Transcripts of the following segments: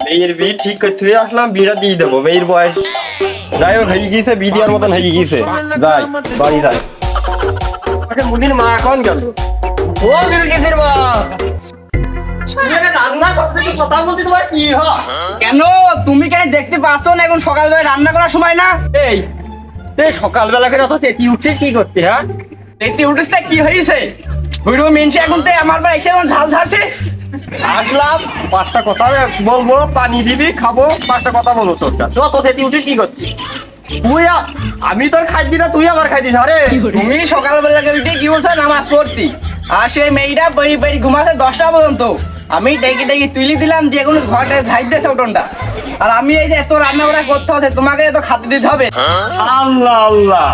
মেয়ের বিয়ে ঠিক করতে হয়ে আসলাম, বিয়েটা দিয়ে দেবো। মেয়ের বয়স যাই হোক হয়ে গিয়েছে, বিয়ে দেওয়ার মতন হয়ে গিয়েছে। যাই বাড়ি যাই। মুদির মা এখন গেল। ও বিলকিসের মা, রান্না করতে কথা বলতে তোমার কি হয়? কেন তুমি কেন দেখতে পাচ্ছ না এখন সকালবেলা রান্না করার সময় না? এই এই সকালবেলা করে অত চেতি উঠছিস কি করতে? হ্যাঁ দেখতে উঠিস না কি হয়েছে? ওইরকম মেনছে এখন তো আমার বাড়ি এসে এখন ঝাল ঝাড়ছে। আসলাম, পাঁচটা কথা বলবো, পানি দিবি, খাবো, পাঁচটা কথা বলবো। তোরটা তুই অত চেতি উঠিস কি করতে? আমি তোর খাই দি না, তুই আমার খাই দিস। আরে তুমি সকালবেলা উঠে কি বলছো নামাজ পড়তি, আর সেই মেয়েটা পেরি পেরি ঘুমাচ্ছে 10টা পর্যন্ত। আমি ডেকে ডেকে তুলি দিলাম যে কোনো ঘরটা ঝাই দিয়েছে উঠোনটা। আর আমি এই যে এত রান্না বান্না করতে হবে, তোমাকে তো খাতে দিতে হবে। আল্লাহ আল্লাহ,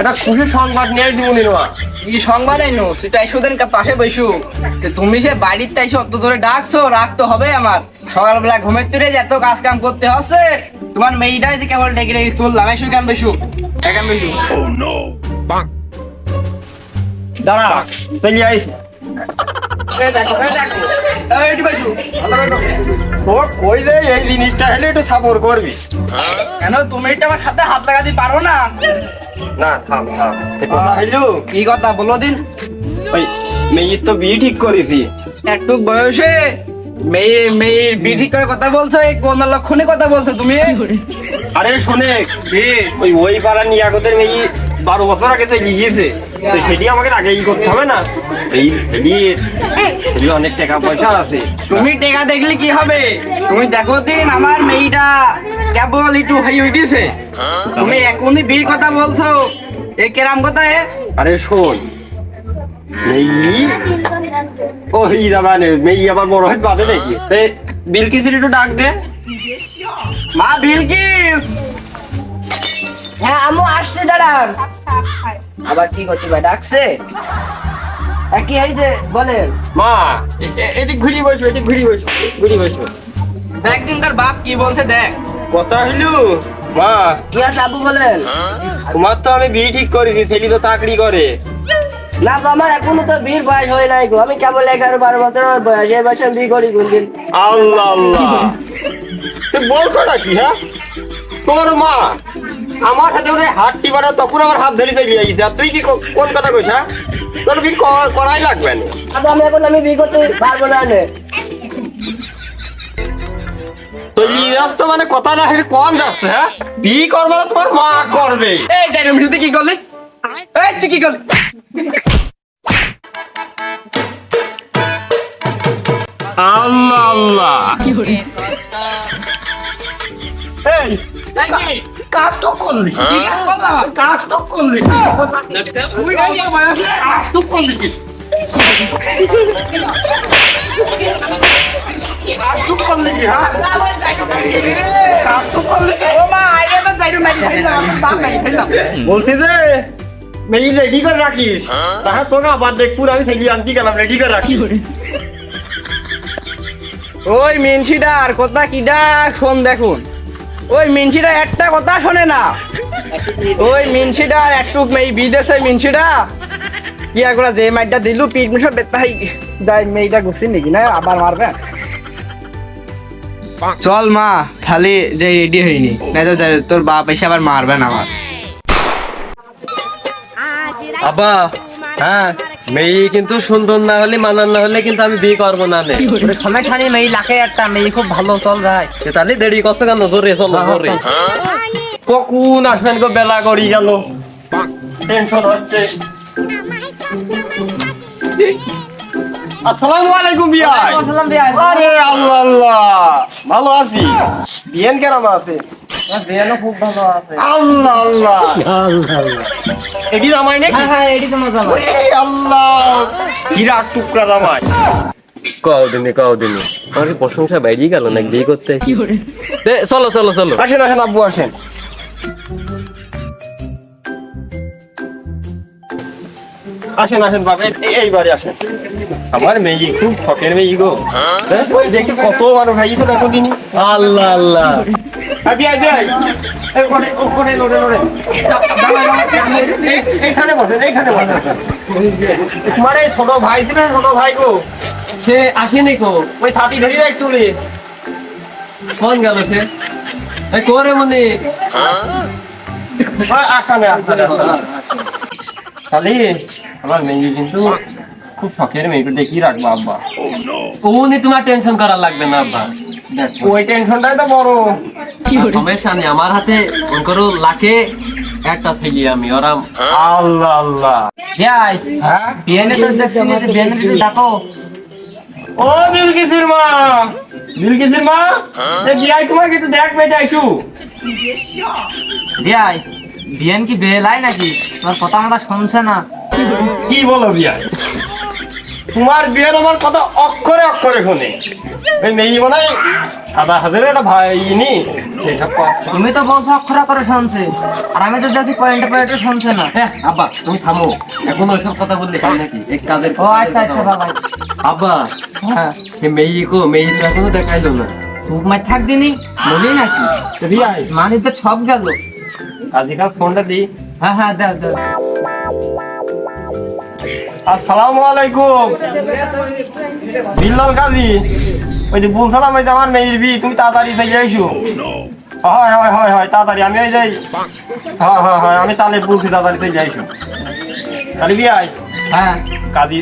এটা খুশি সংবাদ নিয়ে দিব নির্মা। কি সংবাদ আইনো সেটা এসোদেন পাশে বসু। তুমি সে বাড়ির তাই অত ধরে ডাকছো, রাখতে হবে আমার। সকালবেলা ঘুমের তুলে যে এত কাজ কাম করতে হচ্ছে, তোমার মেয়েটাই যে কেবল ডেকে ডেকে তুললাম। এসু কেন বসু, কেন বসু? দাঁড়া চলি আইস। তোর কই দে এই জিনিসটা হলে একটু সাপোর্ট করবি। কেন তুমি এটা আমার হাতে হাত লাগাতে পারো না? না থাম থাম, কথা হইলো কি কথা বলো দিন। ওই মেয়ের তো বিয়ে ঠিক করেছি। একটু বয়সে মেয়ের বিয়ে ঠিক করে কথা বলছো, এই কোন লক্ষণে কথা বলছো তুমি? আরে শোনে, ওই পাড়ার নিয়াগতের মেয়ে 12 বছর আগে চলে গিয়েছে, তো সেটি আমাকে আগে করতে হবে না? এই অনেক টাকা পয়সা আছে। তুমি টেকা দেখলে কি হবে? তুমি দেখো দিন আমার মেয়েটা কেবল একটু হয়ে উঠেছে, তুমি এখনই বিয়ের কথা বলছো, এ কেরাম কথা? আরে শোন, মেয়ে ও হই যাবানে, মেয়ে আবার বড় হয়ে বাদে নাকি? বিলকিসের একটু ডাক দে। মা বিলকিস। হ্যাঁ আম্মু আসছে, দাঁড়ান। আবার কি করছি ভাই, ডাকছে? কি হয়েছে বলেন? মা এদিক ঘুরি বসো, এদিক ঘুরি বসো, ঘুরি বসো। একদিন তার বাপ কি বলছে দেখ। কথা হইলো মা, কি আছে আব্বু বলেন? তোমার তো আমি বিয়ে ঠিক করেছি, ছেলে তো চাকরি করে। না আমার এখনো তো বিয়ের বয়স হয় নাই গো, আমি কেবল 11-12 বছর বয়স, এই বয়সে বিয়ে করি কোনদিন? আল্লাহ আল্লাহ, তুই বলছোটা কি? হ্যাঁ তোমার মা আমার হাতে ওরে হাত টিপারা, তখন আমার হাত ধরে চলে আইছে, আর তুই কি কোন কথা কইস? হ্যাঁ তোর বিয়ে করাই লাগবে না। আমি বিয়ে করতে পারবো না। তো লিয়াস তো মানে কথা না হেরে কোন যাচ্ছে? হ্যাঁ বিয়ে করবে না, তোমার মা করবে। এই যাই রুম তুই কি করলি? এই তুই কি করলি? আল্লাহ আল্লাহ, এই কাজ তো করলি, কি কাজ করলাম? কাজ তো করলি, তুই কাজ বয়সে কাজ তো করলি, কাজ তো করলি, হ্যাঁ কাজ তো করলি। ও মা আইডিয়া তো যাই রুম মেরে ফেললাম, বাপ মেরে ফেললাম। বলছি যে মেয়ে রেডি করে রাখিস, তাহলে তোকে আবার দেখপুর আমি ছেলে আনতে গেলাম, রেডি করে রাখিস। ওই মিনসিটার কথা কি ডাক শোন, দেখুন ওই মিনসিটা একটা কথা শোনে না। ওই মিনসিটার একটু মেয়ে বিদেশে মিনসিটা কি করে যে মাইটা দিলু পিট মিশো তাই যাই মেয়েটা ঘুরছি নাকি না আবার মারবে। চল মা, খালি যে রেডি হইনি না তো তোর বাপ এসে আবার মারবে না আমার। আব্বা, হ্যাঁ মেয়ে কিন্তু সুন্দর না হলে, মানান না হলে কিন্তু আমি বিয়ে করবো না। সমস্যা নেই, মেয়ে লাখের একটা মেয়ে খুব ভালো, চল যাই। তাহলে দেরি করছে কেন? জোরে চলো, জোরে। কখন আসবেন গো, বেলা করি গেল, টেনশন হচ্ছে। আসসালামু আলাইকুম বিয়াই। আরে আল্লাহ আল্লাহ, ভালো আছি। বিয়েন কেমন আছে? খুব ভালো আছে। আল্লাহ আল্লাহ, এটি জামাই নাকি? হ্যাঁ এটি তো মজা। ওরে আল্লাহ, হীরা টুকরা জামাই। কদিনে আমার কি প্রশংসা বাইরে গেল না বিয়ে করতে? চলো চলো চলো, আসেন আসেন আব্বু আসেন। আসেন আসেন বাবা, এইবারে আসেন। আমার মেয়ে খুব শখের মেয়ে গো, ওই দেখি কত মানুষ খাইছে দেখো দিনই। আল্লাহ আল্লাহ, এইখানে বসেন, এইখানে বসেন। তোমার এই ছোট ভাই ছিল, ছোট ভাই গো, সে আসেনি কো? ওই থাটি ধরি একটু কোন গেল সে এই করে মনি আসানে খালি আমার মেয়ে কিন্তু খুব শখের মেয়ে দেখি রাখবো আব্বা। উনি তোমার টেনশন করার লাগবে না আব্বা। ওই টেনশনটাই তো বড়। সমস্যা নেই, আমার হাতে ফোন করো লাখে একটা ছেলে আমি ওরাম। আল্লাহ আল্লাহ। ভাই হ্যাঁ বিয়ানে তো দেখছি যে বিয়ানে তুমি ডাকো। ও বিলকিসের মা, বিলকিসের মা, এ বিয়াই তোমাকে একটু দেখ বেটা আইসু। ভাই বিয়ান কি বেলাই নাকি? তোমার কথা মতো শুনছে না। কি বলো বিয়াই? তোমার বিয়ের আমার কথা অক্ষরে অক্ষরে শুনে। এই মেয়ে মনে হয় সাদা হাজারের একটা ভাই নি সেসব কথা। তুমি তো বলছো অক্ষরা করে শুনছে, আর আমি তো দেখি পয়েন্টে পয়েন্টে শুনছে না। হ্যাঁ আব্বা তুমি থামো, এখন ওইসব কথা বললে হয় নাকি? এক কাজের ও আচ্ছা আচ্ছা বাবা। আব্বা হ্যাঁ সে মেয়ে কো, মেয়ে তো এখনো দেখাইলো না। তুই মাই থাক দিনি বলি নাকি? বিয়াই মানে তো সব গেল। আজকাল ফোনটা দিই। হ্যাঁ হ্যাঁ দাও দাও। আসসালামু আলাইকুম বিল্লাল কাজী। ওই যে বলছিলাম ওই যে আমার মেয়ের বি, তুমি তাড়াতাড়ি চলে আইসো। হয় হয় হয় হয় তাড়াতাড়ি আমি ওই যাই। হ্যাঁ হ্যাঁ হ্যাঁ আমি তাহলে বলছি তাড়াতাড়ি চলে আইসো। তাহলে বিয়াই হ্যাঁ কাজী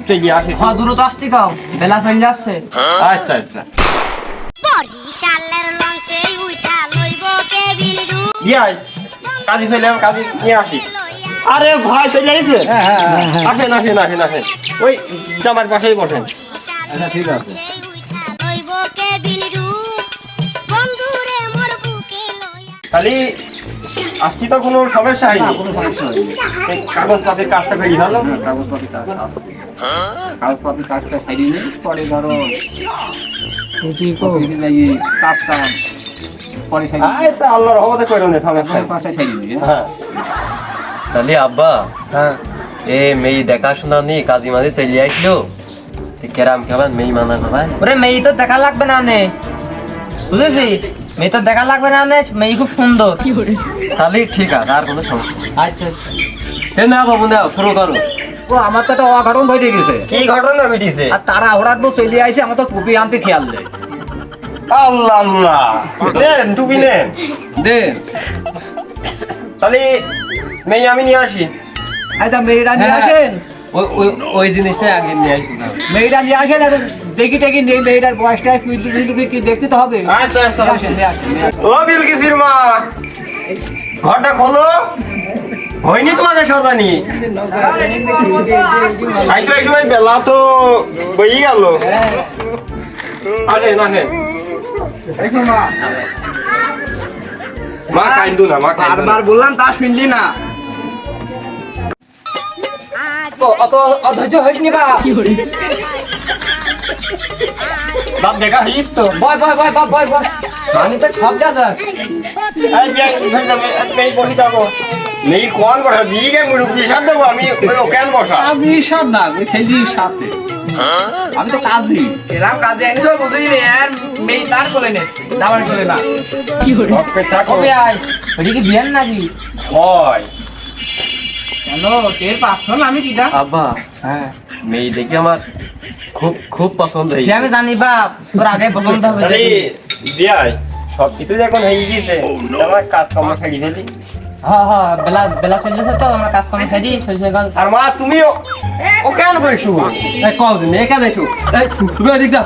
চলে আসি। হ্যাঁ দ্রুত আসতে কাও, বেলা চলে যাচ্ছে। আচ্ছা আচ্ছা বরিশালের লঞ্চে উইঠা লইব কেবিলডু বিয়াই কাজী চলে কাজী নিয়ে আসি। আরে ভাই চলে আইছে? আসেন আসেন আসেন আসেন, ওই জামার পাশেই বসেন। আচ্ছা ঠিক আছে লইব কেবিলডু বন্ধুরে মোর বুকে লইয়া খালি আজকে তো কোনো সমস্যা হয়নি। এই কাগজপাতির কাজটা বেরিয়ে ভালো। কাগজপত্রের কাজটা সাইডে নেই, পরে ধরো কাজটা পরে আচ্ছা আল্লাহর রহমতে কইরো না সমস্যা নাই। কাজটা সাইডে নেই। হ্যাঁ তাহলে আব্বা হ্যাঁ এ মেয়ে দেখাশোনা নিয়ে কাজী মাঝে চলে আসলো, কেরাম খাবার মেয়ে মানা না ভাই। ওরে মেয়ে তো দেখা লাগবে না নে, বুঝেছি? মেয়ে তো দেখা লাগবে না নে, মেয়ে খুব সুন্দর। তাহলে ঠিক আছে, আর কোনো সমস্যা নেই। আচ্ছা আচ্ছা। এ না বাবু না, শুরু করো। ও আমার তো একটা অঘটন ঘটে গেছে, কি ঘটনা ঘটিছে? আর তারা ওরা তো চলে আইছে, আমার তো টুপি আনতে খেয়াল নেই। আল্লাহ আল্লাহ, নেন টুপি নেন। দে তাহলে মেয়ে আমি নিয়ে আসি। আচ্ছা মেয়েরা নিয়ে হ্যাঁ। আসেন, ওই জিনিসটা আগে নিয়ে আসি না। মেয়েরা নিয়ে আসেন, আর দেখি টেকি নেই মেয়েটার বয়সটা কি দেখতে তো হবে। আচ্ছা আচ্ছা নিয়ে আসেন নিয়ে আসেন নিয়ে আসেন। ও বিলকিসির মা, ঘরটা খোলো। হয়নি তোমাকে সাজানি? আইসো আইসো, ওই বেলা তো বই গেল। আসেন আসেন। মা কাইন্দু না, মা কাইন্দু না। বারবার বললাম তা শুনলি না। আজ অত অধৈর্য হইনি বা। বাপ দেখা হইস তো। বয় বয় বয় বয় বয় বয়, আমি তো সব গেল। এই বিয়া ইখানে যাবে, মেয়ে বসি যাবো। মেয়ে কোন বসা বিয়ে মুরুব্বি সাথ দেবো আমি, ওই কেন বসা? কাজী সব না, ওই ছেলের সাথে। আমি তো কাজী এরাম কাজে আইনি তো বুঝিনি, আর মেয়ে তার কোলে নেছে, যাবার কোলে না। ওকে থাকো। কবে আই? ওটা কি বিয়ান নাকি? হয় কেন টের পাচ্ছ না আমি কিটা? আব্বা হ্যাঁ মেয়ে দেখে আমার খুব খুব পছন্দ সে হয়েছে। আমি জানি বাপ, তোর আগে পছন্দ হবে। তাহলে বিয়াই সব কিছু যখন হয়ে গিয়েছে, আমার কাজ কর্ম ছাড়ি ফেলি। হ্যাঁ হ্যাঁ, বেলা বেলা চলেছে তো, আমরা কাজ কমে খাই দিই, সরিষা গাল। আর মা তুমিও ও কেন বসু? এই কদিন এখানে এসো, এই তুমি এদিক দাও।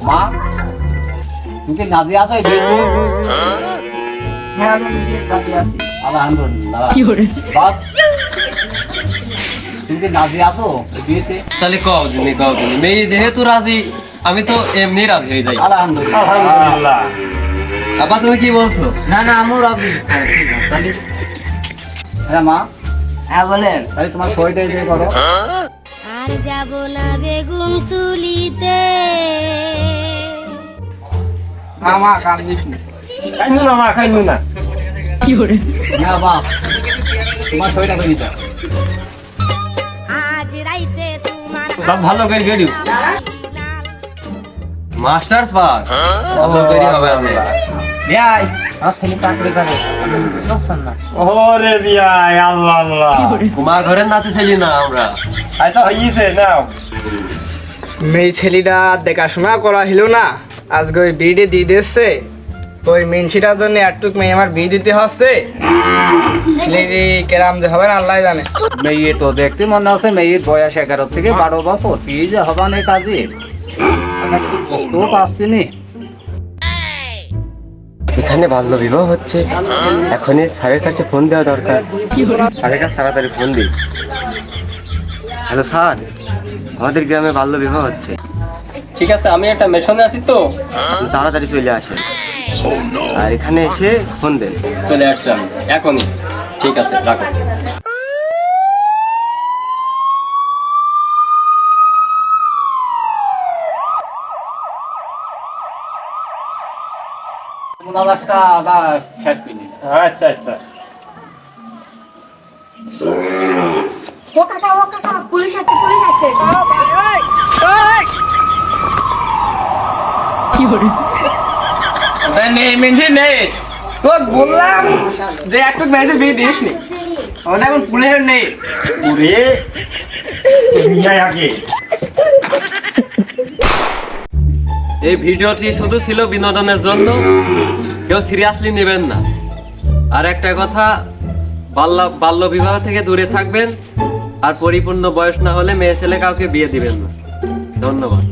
মা তুমি কি গাদি আসো? হ্যাঁ আমি নিজে গাদি আছি। আলহামদুলিল্লাহ। বাপ তুমি কি গাদি আসো বিয়েতে? তাহলে কদিন মেয়ে যেহেতু রাজি, আমি তো এমনি রাজি হয়ে যাই। আলহামদুলিল্লাহ। আলহামদুলিল্লাহ। আব্বা তুমি কি বলছো? না না আমু রাবি। তাহলে হ্যাঁ মা, হ্যাঁ বলেন, তাহলে তোমার সইটা যে করো। আর যাব না বেগুন তুলিতে মা কান্দিস না। কাইন্দু না মা, কাইন্দু না। না বাপ, তোমার সইটা করে দিতে। আজ রাইতে তোমার সব ভালো করে গেড়িও। মাস্টার্স পাস কত দেরি হবে আমরা। ভাই আমার ছেলে চাকরি করে, আপনি বুঝতে পারছেন না? ওরে বিয়াই, আল্লাহ আল্লাহ। তোমার ঘরের নাতে ছেলে না আমরা। আচ্ছা হইছে নাও। মেয়ে ছেলেটা দেখাশোনা করা হলো না, আজকে ওই বিড়ি দিয়ে দিচ্ছে। ওই মিনসিটার জন্য একটুক মেয়ে আমার বিয়ে দিতে হচ্ছে। ছেলেটি কেরাম যে হবে না আল্লাহ জানে। মেয়ে তো দেখতে মনে আছে মেয়ের বয়স 11 থেকে 12 বছর, কি যে হবা না কাজে আমি কিছু বুঝতেও পারছি নি। এখানে বাল্য বিবাহ হচ্ছে, এখনই স্যারের কাছে ফোন দেওয়া দরকার। স্যারের কাছে তাড়াতাড়ি ফোন দিই। হ্যালো স্যার, আমাদের গ্রামে বাল্য বিবাহ হচ্ছে, ঠিক আছে, আমি একটা মিশনে আছি তো, আপনি তাড়াতাড়ি চলে আসেন আর এখানে এসে ফোন দেন। চলে আসছি আমি এখনই। ঠিক আছে, রাখো। আচ্ছা আচ্ছা। ও কাকা পুলিশ আছে পুলিশ আছে। নেই মিনসি নেই, তো বললাম যে একটুক মেয়েতে বিয়ে দিস নি, আমাদের এখন পুলিশের নেই। ওরে দুনিয়া আগে এই ভিডিওটি শুধু ছিল বিনোদনের জন্য, কেউ সিরিয়াসলি নেবেন না। আর একটা কথা, বাল্য বিবাহ থেকে দূরে থাকবেন, আর পরিপূর্ণ বয়স না হলে মেয়ে ছেলে কাউকে বিয়ে দিবেন না। ধন্যবাদ।